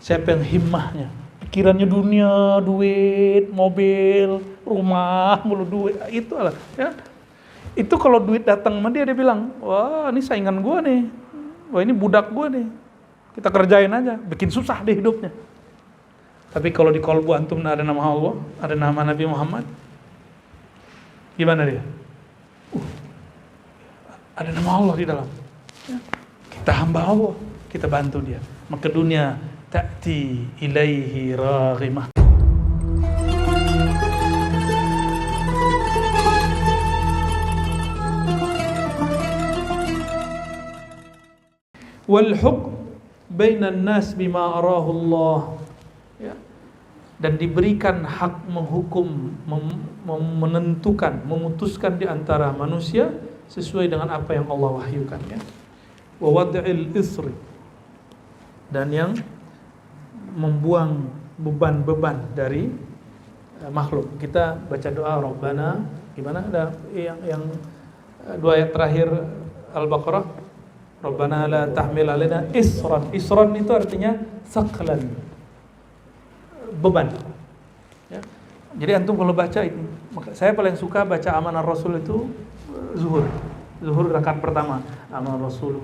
Siapa yang himmahnya, pikirannya dunia, duit, mobil, rumah, mulu duit, itu lah ya. Itu kalau duit datang sama dia bilang, wah ini saingan gua nih, wah ini budak gua nih, kita kerjain aja, bikin susah deh hidupnya. Tapi kalau di kolbu antum ada nama Allah, ada nama Nabi Muhammad, gimana dia? Ada nama Allah di dalam. Kita hamba Allah, kita bantu dia. Maka dunia ta'ti ilaihi raghimah. Wal hukm bainan nas bima arahu Allah. Ya. Dan diberikan hak menghukum, menentukan, memutuskan di antara manusia sesuai dengan apa yang Allah wahyukan, ya. Wa wad'il isri, dan yang membuang beban-beban dari makhluk. Kita baca doa Rabbana, gimana ada yang dua ayat terakhir Al-Baqarah, Rabbana la tahmil alaina isran. Isran itu artinya saqlan, beban, ya. Jadi antum kalau baca itu, saya paling suka baca Amanah Rasul itu Zuhur rakaat pertama, Amanah Rasul.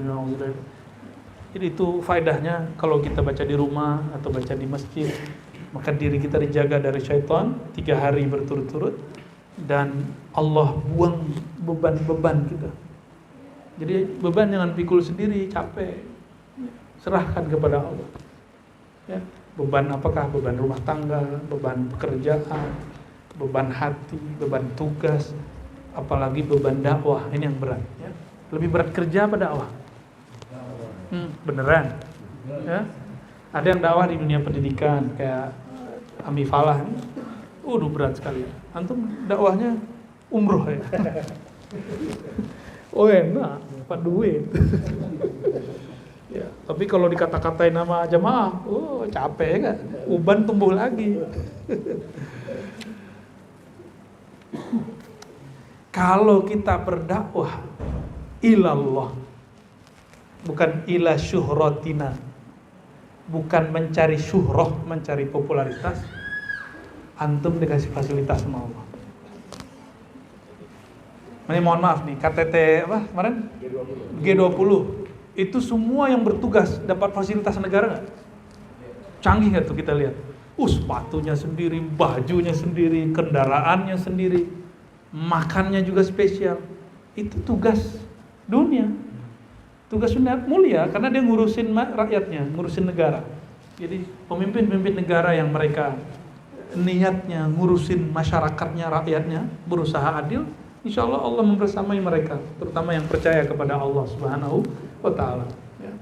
Jadi itu faedahnya kalau kita baca di rumah atau baca di masjid, maka diri kita dijaga dari syaitan 3 hari berturut-turut, dan Allah buang beban-beban kita. Jadi beban jangan pikul sendiri, capek, serahkan kepada Allah, ya. Beban apakah? Beban rumah tangga, beban pekerjaan, beban hati, beban tugas, apalagi beban dakwah. Ini yang berat, ya. Lebih berat kerja apa dakwah? Beneran, ya. Ada yang dakwah di dunia pendidikan kayak Ami Falah, berat sekali. Antum dakwahnya umroh, ya. Oh enak, dapat duit. Ya, tapi kalau dikata-katain nama jamaah, capek kan? Uban tumbuh lagi. Kalau kita berdakwah ilallah, bukan ila syuhratina, bukan mencari syuhrah, mencari popularitas, antum dikasih fasilitas sama Allah. Ini mohon maaf nih, KTT apa kemarin? G20. Itu semua yang bertugas dapat fasilitas negara nggak? Canggih nggak tuh kita lihat? Sepatunya sendiri, bajunya sendiri, kendaraannya sendiri, makannya juga spesial. Itu tugas dunia. Tugas dunia mulia karena dia ngurusin rakyatnya, ngurusin negara. Jadi pemimpin-pemimpin negara yang mereka niatnya ngurusin masyarakatnya, rakyatnya, berusaha adil, insya Allah Allah membersamai mereka, terutama yang percaya kepada Allah Subhanahu wa Ta'ala, ya.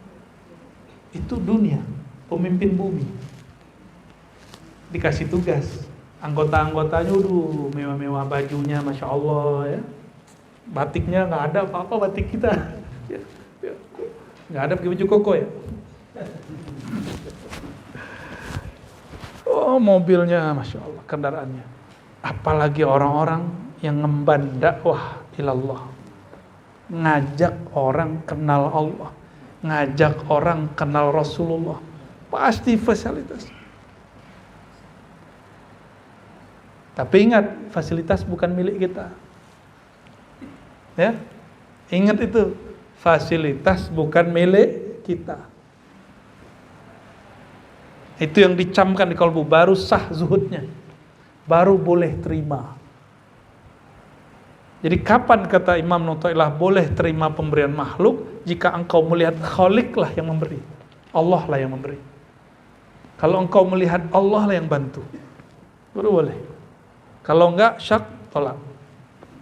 Itu dunia, pemimpin bumi dikasih tugas, anggota-anggotanya mewah-mewah bajunya, masya Allah, ya. Batiknya nggak ada apa-apa batik kita, ya. Nggak ada pakai baju koko, ya. Mobilnya masya Allah, kendaraannya. Apalagi orang-orang yang ngemban dakwah ilallah, ngajak orang kenal Allah, ngajak orang kenal Rasulullah, pasti fasilitas. Tapi ingat, fasilitas bukan milik kita, ya. Ingat itu, fasilitas bukan milik kita. Itu yang dicamkan di kalbu, baru sah zuhudnya, baru boleh terima. Jadi kapan kata Imam Nu'ta'ilah boleh terima pemberian makhluk? Jika engkau melihat Khalik lah yang memberi, Allah lah yang memberi. Kalau engkau melihat Allah lah yang bantu, baru boleh. Kalau enggak, syak, tolak.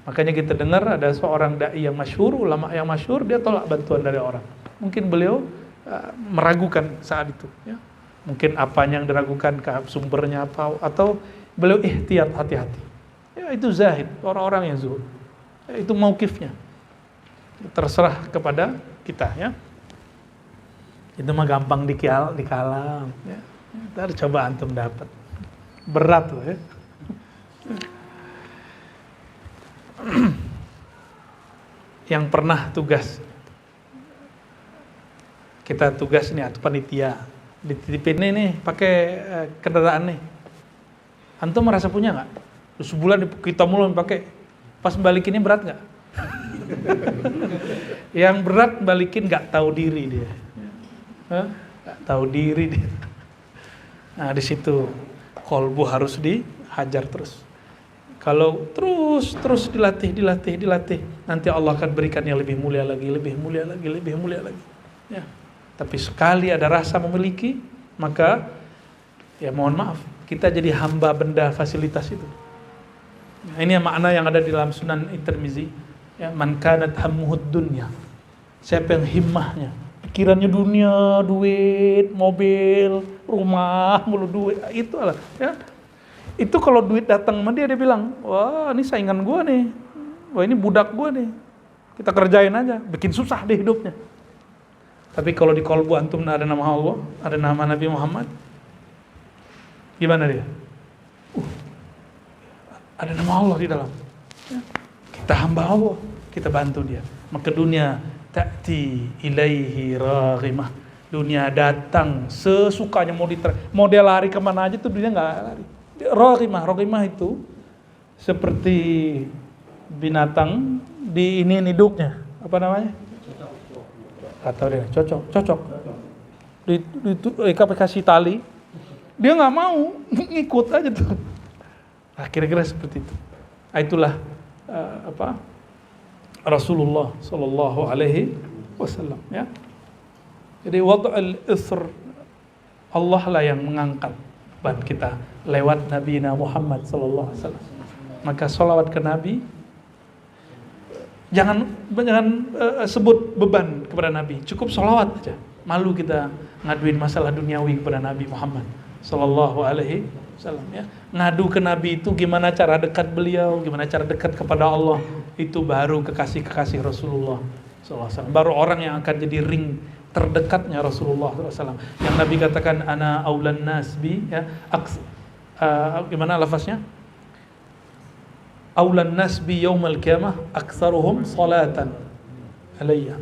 Makanya kita dengar ada seorang da'i yang masyhur, ulama yang masyhur, dia tolak bantuan dari orang. Mungkin beliau meragukan saat itu, ya. Mungkin apanya yang diragukan, sumbernya apa, atau beliau ihtiyat, hati-hati. Ya, itu zahid, orang-orang yang zuhud. Itu mauqifnya, terserah kepada kita, ya. Itu mah gampang dikalam, ya. Ntar coba antum dapat, berat loh, ya. Yang pernah tugas, kita tugas nih atau panitia dititipin nih pakai kendaraan nih. Antum merasa punya nggak? Sebulan kita mulu pakai, pas balikinnya berat nggak? Yang berat balikin nggak tahu diri dia, nggak tahu diri dia. Nah di situ kolbu harus dihajar terus. Kalau terus dilatih, nanti Allah akan berikan yang lebih mulia lagi. Ya. Tapi sekali ada rasa memiliki, maka ya mohon maaf, kita jadi hamba benda fasilitas itu. Nah, ini yang makna yang ada di dalam Sunan At-Tirmizi. Ya, man kanat hammuhud dunya. Siapa yang himmahnya, pikirannya dunia, duit, mobil, rumah, mulu duit, itu lah. Ya. Itu kalau duit datang sama dia bilang, wah ini saingan gua nih, wah ini budak gua nih, kita kerjain aja, bikin susah deh hidupnya. Tapi kalau di kolbu antum ada nama Allah, ada nama Nabi Muhammad, gimana dia? Ada nama Allah di dalam. Kita hamba Allah, kita bantu dia. Maka dunia ta'ti ilaihi raghimah. Dunia datang sesukanya, mau dia lari kemana aja tuh dunia nggak lari. Raghimah itu seperti binatang di ini hidupnya, apa namanya? Atau dia cocok. Kasih tali, dia nggak mau, ngikut aja tuh. Nah, kira-kira seperti itu. Itulah Rasulullah Sallallahu Alaihi Wasallam. Ya. Jadi wad'al isr, Allah lah yang mengangkat beban kita lewat Nabi Muhammad Sallallahu Alaihi Wasallam. Maka sholawat ke Nabi, jangan sebut beban kepada Nabi, cukup sholawat aja. Malu kita ngaduin masalah duniawi kepada Nabi Muhammad Sallallahu Alaihi Wasallam. Ya. Ngadu ke Nabi itu gimana cara dekat beliau, gimana cara dekat kepada Allah, itu baru kekasih Rasulullah Sallallahu Alaihi Wasallam. Baru orang yang akan jadi ring terdekatnya Rasulullah SAW. Yang Nabi katakan ana aulan nas bi, ya, gimana lafaznya? Aulan nas bi yaumal qiyamah aktsaruhum salatan alayya.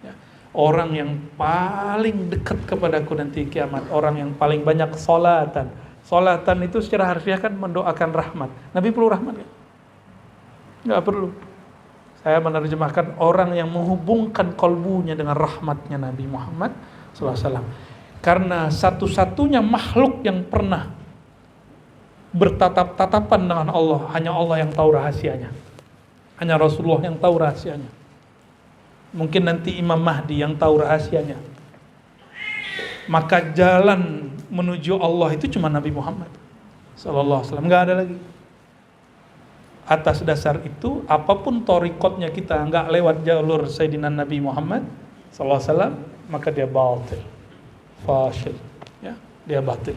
Ya. Orang yang paling dekat kepadaku nanti kiamat, orang yang paling banyak salatan. Salatan itu secara harfiah kan mendoakan rahmat. Nabi perlu rahmat kan? Enggak perlu. Saya menerjemahkan orang yang menghubungkan kolbunya dengan rahmatnya Nabi Muhammad SAW. Karena satu-satunya makhluk yang pernah bertatap-tatapan dengan Allah, hanya Allah yang tahu rahasianya. Hanya Rasulullah yang tahu rahasianya. Mungkin nanti Imam Mahdi yang tahu rahasianya. Maka jalan menuju Allah itu cuma Nabi Muhammad SAW. Nggak ada lagi. Atas dasar itu, apapun torikotnya kita nggak lewat jalur Sayyidina Nabi Muhammad SAW, maka dia batil, fasyil, ya, dia batil.